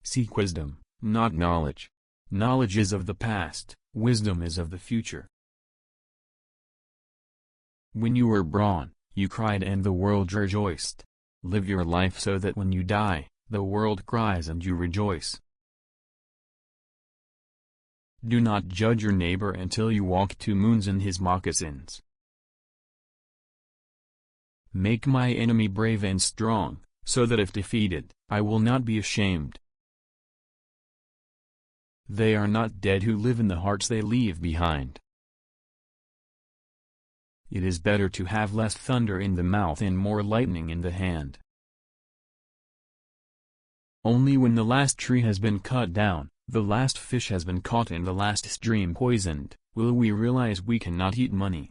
Seek wisdom, not knowledge. Knowledge is of the past, wisdom is of the future. When you were born, you cried and the world rejoiced. Live your life so that when you die, the world cries and you rejoice. Do not judge your neighbor until you walk 2 moons in his moccasins. Make my enemy brave and strong, so that if defeated, I will not be ashamed. They are not dead who live in the hearts they leave behind. It is better to have less thunder in the mouth and more lightning in the hand. Only when the last tree has been cut down, the last fish has been caught and the last stream poisoned, will we realize we cannot eat money.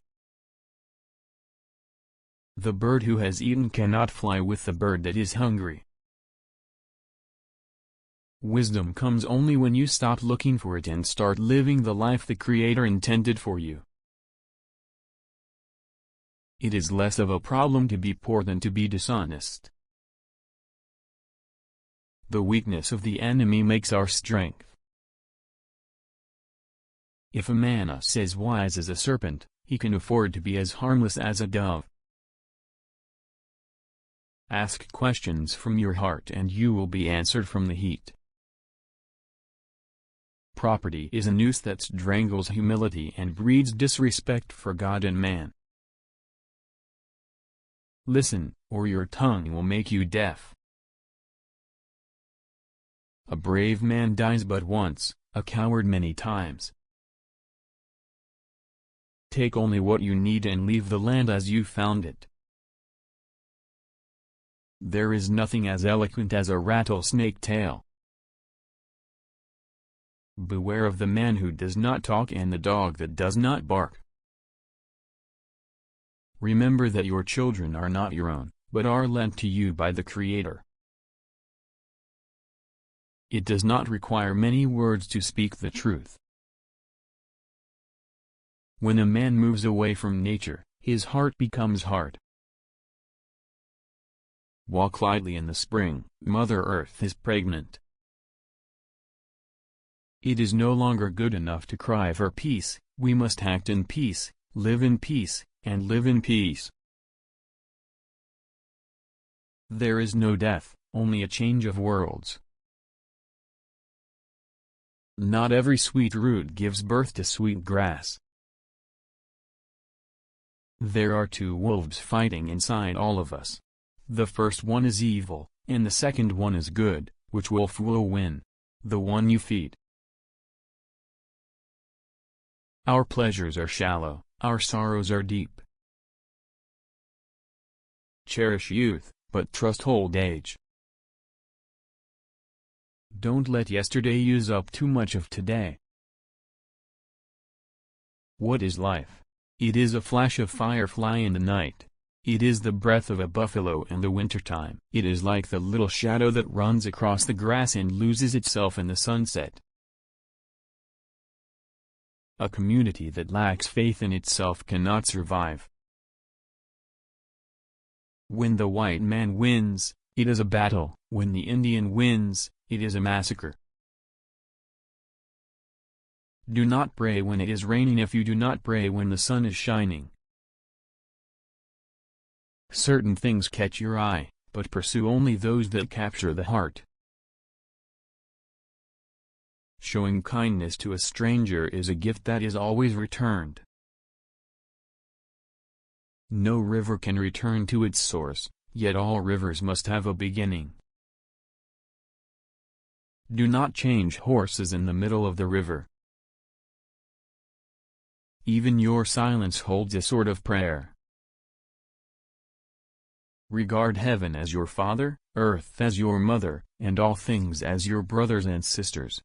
The bird who has eaten cannot fly with the bird that is hungry. Wisdom comes only when you stop looking for it and start living the life the Creator intended for you. It is less of a problem to be poor than to be dishonest. The weakness of the enemy makes our strength. If a man is as wise as a serpent, he can afford to be as harmless as a dove. Ask questions from your heart and you will be answered from the heat. Property is a noose that strangles humility and breeds disrespect for God and man. Listen, or your tongue will make you deaf. A brave man dies but once, a coward many times. Take only what you need and leave the land as you found it. There is nothing as eloquent as a rattlesnake tail. Beware of the man who does not talk and the dog that does not bark. Remember that your children are not your own, but are lent to you by the Creator. It does not require many words to speak the truth. When a man moves away from nature, his heart becomes hard. Walk lightly in the spring, Mother Earth is pregnant. It is no longer good enough to cry for peace, we must act in peace, live in peace, and live in peace. There is no death, only a change of worlds. Not every sweet root gives birth to sweet grass. There are 2 wolves fighting inside all of us. The first one is evil, and the second one is good. Which wolf will win? The one you feed. Our pleasures are shallow, our sorrows are deep. Cherish youth, but trust old age. Don't let yesterday use up too much of today. What is life? It is a flash of firefly in the night. It is the breath of a buffalo in the wintertime. It is like the little shadow that runs across the grass and loses itself in the sunset. A community that lacks faith in itself cannot survive. When the white man wins, it is a battle. When the Indian wins, it is a massacre. Do not pray when it is raining if you do not pray when the sun is shining. Certain things catch your eye, but pursue only those that capture the heart. Showing kindness to a stranger is a gift that is always returned. No river can return to its source, yet all rivers must have a beginning. Do not change horses in the middle of the river. Even your silence holds a sort of prayer. Regard heaven as your father, earth as your mother, and all things as your brothers and sisters.